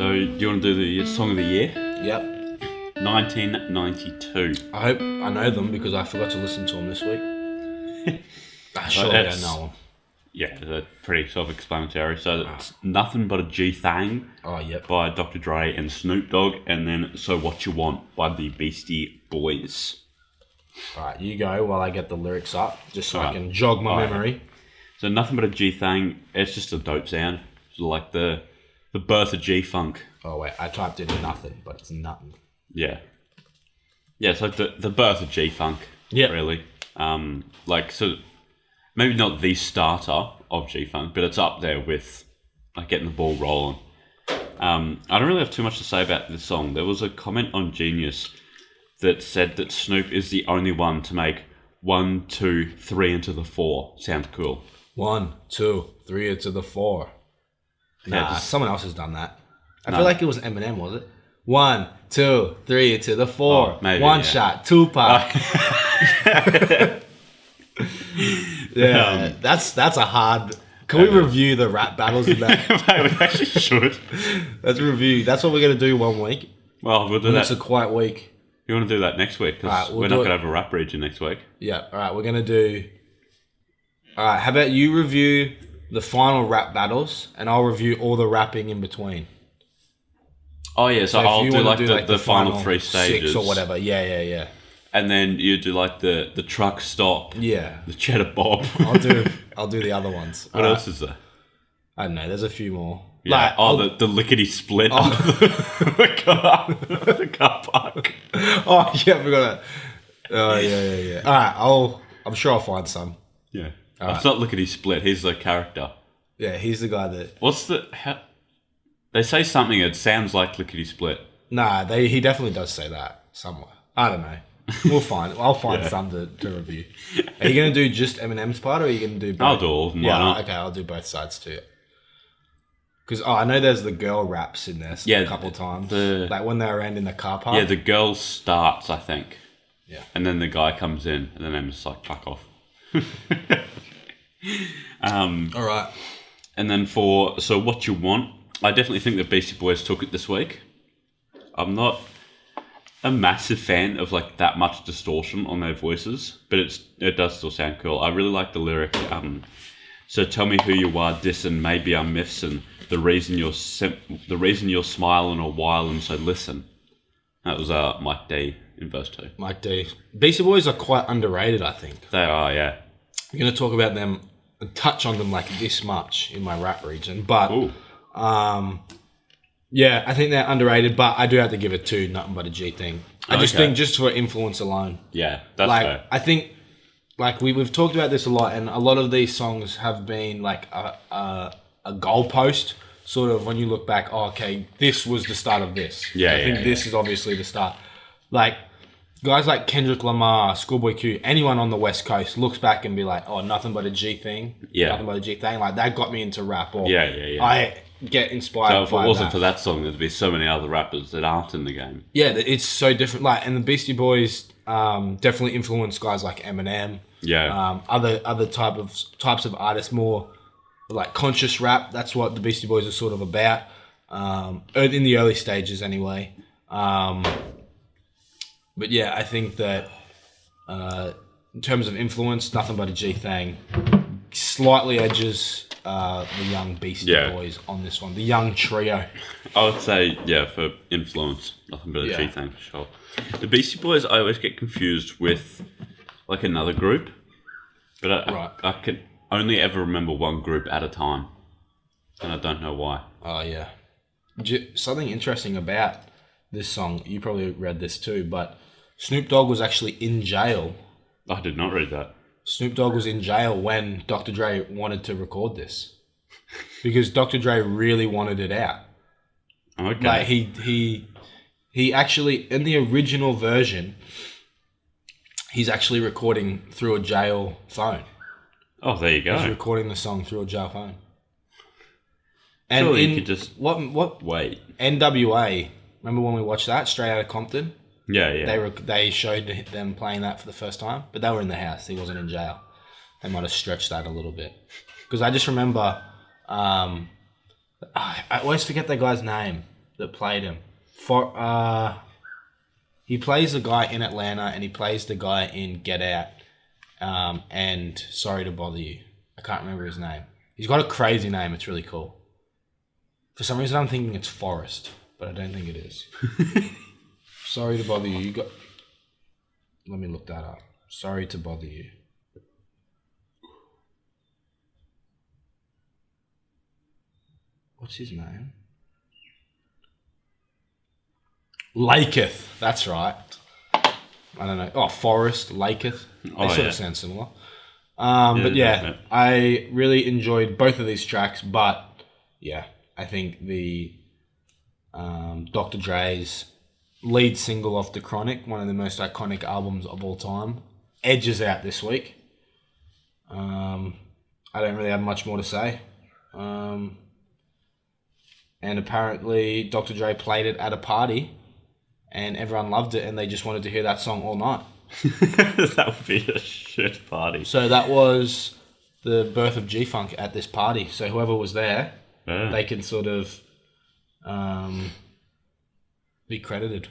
So, do you want to do the song of the year? Yep. 1992. I hope I know them because I forgot to listen to them this week. Surely I that's- know them. Yeah, they're pretty self-explanatory. So, it's Nothing But a G-Thang Oh, yep. by Dr. Dre and Snoop Dogg, and then So What You Want by the Beastie Boys. Alright, you go while I get the lyrics up, just so I Alright. can jog my Alright. memory. So, Nothing But a G-Thang, it's just a dope sound. It's like the birth of G-Funk. Oh, wait, I typed in nothing, but it's nothing. Yeah. Yeah, it's like the birth of G-Funk, Yep. really. So maybe not the starter of G-Funk, but it's up there with like getting the ball rolling. I don't really have too much to say about this song. There was a comment on Genius that said that Snoop is the only one to make 1, 2, 3 into the 4 sound cool. 1, 2, 3 into the 4. Yeah, Nah, just- someone else has done that. I No. feel like it was Eminem, was it? 1, 2, 3 into the 4. Oh, maybe, One yeah. shot, Tupac. Yeah, that's a hard. Can we review the rap battles in that? We actually should. Let's review. That's what we're gonna do one week. Well, we'll do When that. it's a quiet week. You want to do that next week? Because Alright, we'll we're do not it. going to have a rap region next week. Yeah. All right. We're gonna do. All right. How about you review the final rap battles, and I'll review all the rapping in between. Oh, yeah, so if I'll you do wanna like the final 3 stages. 6 or whatever. Yeah. And then you do like the truck stop, Yeah. the cheddar bob. I'll do the other ones. What else is there? I don't know. There's a few more. Yeah. Like, I'll- The lickety split of the car park. Oh yeah, I forgot that. Oh yeah. All right, I'm sure I'll find some. Yeah. It's not lickety split. He's the character. Yeah, he's the guy that. What's the... They say something that sounds like lickety split. Nah, he definitely does say that somewhere. I don't know. We'll find. I'll find some to review. Are you gonna do just Eminem's part, or are you gonna do both? I'll do all of them. Why Yeah, not? okay, I'll do both sides too. Because I know there's the girl raps in there Yeah, a couple times. the- Like when they're around in the car park. Yeah, the girl starts, I think. Yeah. And then the guy comes in, and then I'm just like, fuck off. All right. And then So What You Want, I definitely think the Beastie Boys took it this week. I'm not a massive fan of like that much distortion on their voices, but it does still sound cool. I really like the lyric. So tell me who you are, dissing. Maybe I'm miffing. The reason you're smiling a while, and so listen. That was Mike D in verse 2. Mike D. Beastie Boys are quite underrated, I think. They are, yeah. I'm going to talk about them and touch on them like this much in my rap region. But, Ooh. yeah, I think they're underrated, but I do have to give it to Nothing But a G Thing. I just Okay. think just for influence alone. Yeah, that's Like, fair. I think, like, we've talked about this a lot, and a lot of these songs have been like a goalpost, sort of, when you look back, oh, okay, this was the start of this. Yeah, I think yeah, this is obviously the start. Like, guys like Kendrick Lamar, Schoolboy Q, anyone on the West Coast looks back and be like, oh, Nothing But a G Thing. Yeah. Nothing But a G Thing. Like, that got me into rap. Or Yeah. I get inspired So if it by wasn't that. for that song, there'd be so many other rappers that aren't in the game. Yeah, it's so different. Like, and the Beastie Boys definitely influenced guys like Eminem. Yeah. Other types of artists, more like conscious rap. That's what the Beastie Boys are sort of about. In the early stages, anyway. But yeah, I think that in terms of influence, Nothing But a G Thing slightly edges the young Beastie Yeah. Boys on this one. The young trio. I would say, yeah, for influence, Nothing But a Yeah. G Thing for sure. The Beastie Boys, I always get confused with like another group, but Right. I can only ever remember one group at a time, and I don't know why. Oh, yeah. Something interesting about this song, you probably read this too, but Snoop Dogg was actually in jail. I did not read that. Snoop Dogg was in jail when Dr. Dre wanted to record this. Because Dr. Dre really wanted it out. Okay. Like, he actually, in the original version, he's actually recording through a jail phone. Oh, there you He's go. recording the song through a jail phone. And Surely you in could just what wait. NWA, remember when we watched that, Straight Outta Compton? Yeah. They showed them playing that for the first time, but they were in the house. He wasn't in jail. They might have stretched that a little bit. Because I just remember, I always forget that guy's name. that played him. He plays the guy in Atlanta and he plays the guy in Get Out. And Sorry to Bother You. I can't remember his name. He's got a crazy name. It's really cool. For some reason, I'm thinking it's Forrest, but I don't think it is. Sorry to Bother You. Let me look that up. Sorry to Bother You. What's his name? Laketh. That's right. I don't know. Oh, Forrest, Laketh. They sort of sound similar. But yeah, I really enjoyed both of these tracks. But yeah, I think the Dr. Dre's lead single off The Chronic, one of the most iconic albums of all time, edges out this week. I don't really have much more to say. And apparently Dr. Dre played it at a party and everyone loved it and they just wanted to hear that song all night. That would be a shit party. So that was the birth of G-Funk at this party. So whoever was there, they can sort of be credited.